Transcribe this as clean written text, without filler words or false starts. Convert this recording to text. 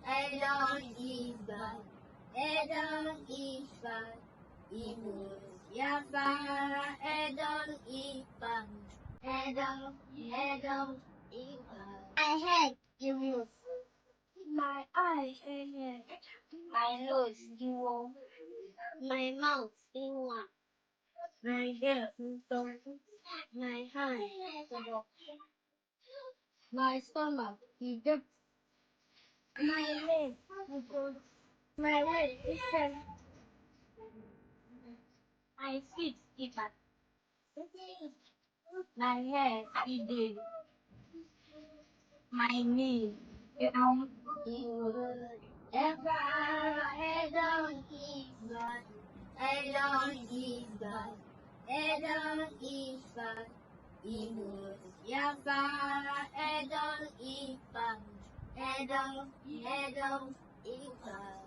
Edon Ibom, Edon Ibom, Ibom Yafara, Edon Ibom, Edon Ibom. My head, you move. My eyes, you my nose, you won't. My mouth, you want. My ear, you don't. My hand, you don't. My stomach, you don't. My leg, you don't. My leg, you don't. My feet, you don't. My hair, you did. My knee, you don't. Ever, I don't eat blood. I don't eat blood. I don't eat blood. Ibos Yafara, I don't eat blood. I don't eat blood.